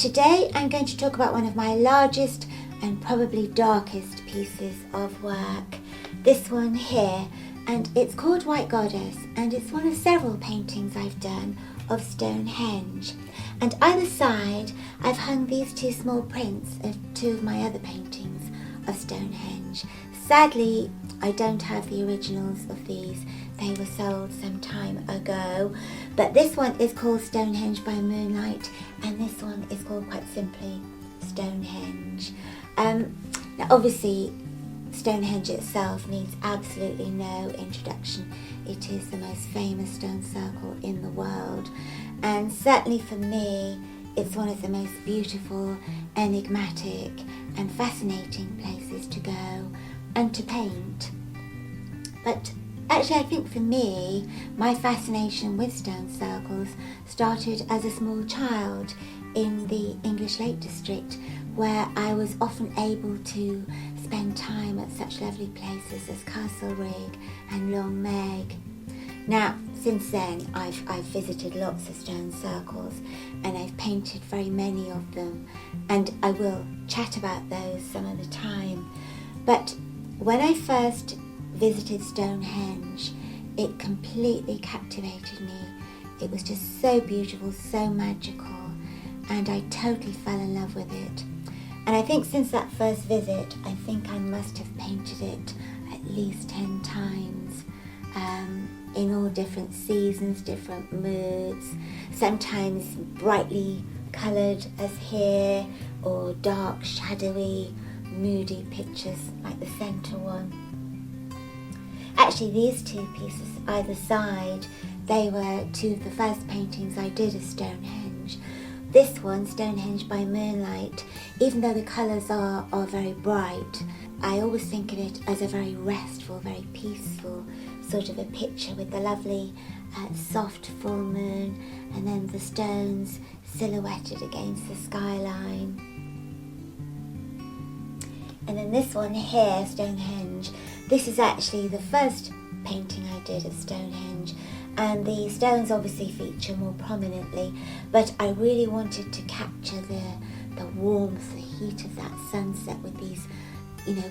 Today I'm going to talk about one of my largest and probably darkest pieces of work. This one here, and it's called White Goddess, and it's one of several paintings I've done of Stonehenge. And either side I've hung these two small prints of two of my other paintings of Stonehenge. Sadly, I don't have the originals of these. They were sold some time ago. But this one is called Stonehenge by Moonlight, and this one is called quite simply Stonehenge. Now obviously Stonehenge itself needs absolutely no introduction. It is the most famous stone circle in the world, and certainly for me it's one of the most beautiful, enigmatic and fascinating places to go and to paint. But actually I think for me, my fascination with stone circles started as a small child in the English Lake District, where I was often able to spend time at such lovely places as Castlereagh and Long Meg. Now, since then, I've visited lots of stone circles and I've painted very many of them, and I will chat about those some other time. But when I first visited Stonehenge, it completely captivated me. It was just so beautiful, so magical, and I totally fell in love with it. And I think since that first visit, I think I must have painted it at least 10 times, in all different seasons, different moods, sometimes brightly coloured as here, or dark, shadowy, moody pictures like the centre one. Actually, these two pieces either side, they were two of the first paintings I did of Stonehenge. This one, Stonehenge by Moonlight, even though the colours are very bright, I always think of it as a very restful, very peaceful sort of a picture, with the lovely soft full moon and then the stones silhouetted against the skyline. And then this one here, Stonehenge, this is actually the first painting I did of Stonehenge, and the stones obviously feature more prominently, but I really wanted to capture the warmth, the heat of that sunset with these,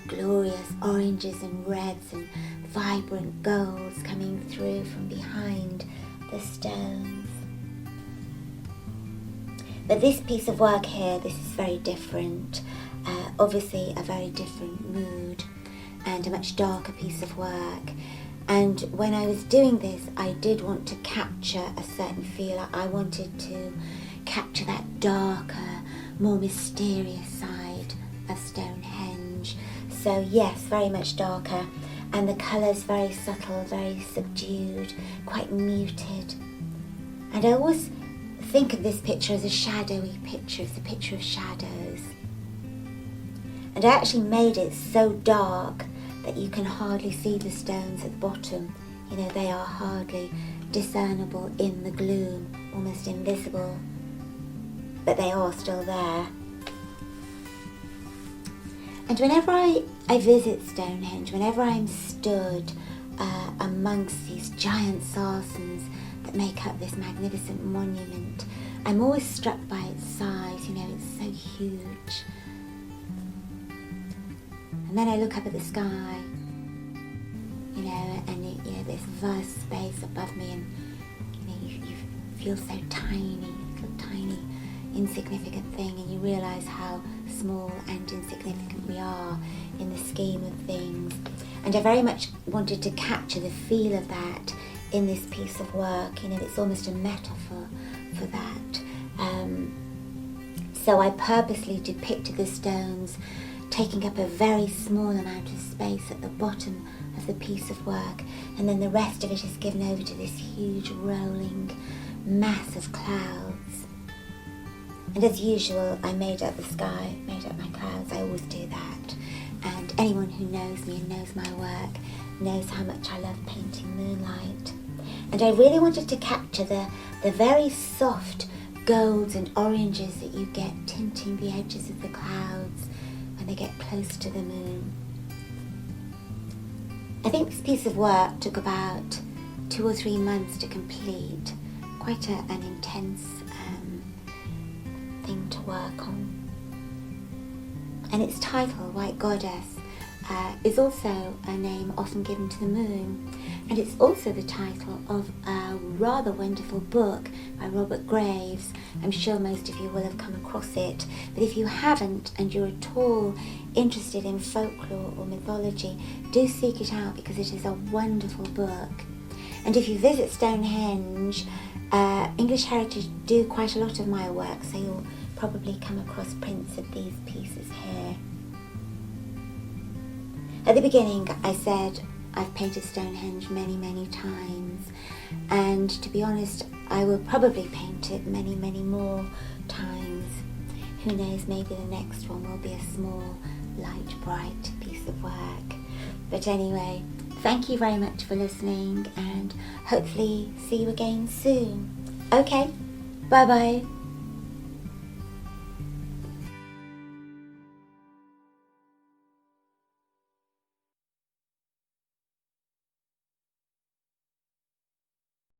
glorious oranges and reds and vibrant golds coming through from behind the stones. But this piece of work here, this is very different. Obviously a very different mood and a much darker piece of work. And when I was doing this, I did want to capture a certain feel. I wanted to capture that darker, more mysterious side of Stonehenge. So yes, very much darker, and the colours very subtle, very subdued, quite muted. And I always think of this picture as a shadowy picture. It's a picture of shadows. And I actually made it so dark that you can hardly see the stones at the bottom. They are hardly discernible in the gloom, almost invisible, but they are still there. And whenever I visit Stonehenge, whenever I'm stood amongst these giant sarcens that make up this magnificent monument, I'm always struck by its size. It's so huge. And then I look up at the sky, and this vast space above me, and you feel so tiny, little tiny, insignificant thing, and you realise how small and insignificant we are in the scheme of things. And I very much wanted to capture the feel of that in this piece of work. It's almost a metaphor for that. So I purposely depicted the stones taking up a very small amount of space at the bottom of the piece of work, and then the rest of it is given over to this huge rolling mass of clouds. And as usual, I made up the sky, made up my clouds. I always do that. And anyone who knows me and knows my work knows how much I love painting moonlight. And I really wanted to capture the very soft golds and oranges that you get tinting the edges of the clouds when they get close to the moon. I think this piece of work took about 2 or 3 months to complete. Quite an intense thing to work on. And its title, White Goddess, is also a name often given to the moon, and it's also the title of a rather wonderful book by Robert Graves. I'm sure most of you will have come across it, but if you haven't and you're at all interested in folklore or mythology, do seek it out because it is a wonderful book. And if you visit Stonehenge, English Heritage do quite a lot of my work, so you'll probably come across prints of these pieces here. At the beginning I said I've painted Stonehenge many, many times, and to be honest, I will probably paint it many, many more times. Who knows, maybe the next one will be a small, light, bright piece of work. But anyway, thank you very much for listening, and hopefully see you again soon. Okay, bye bye.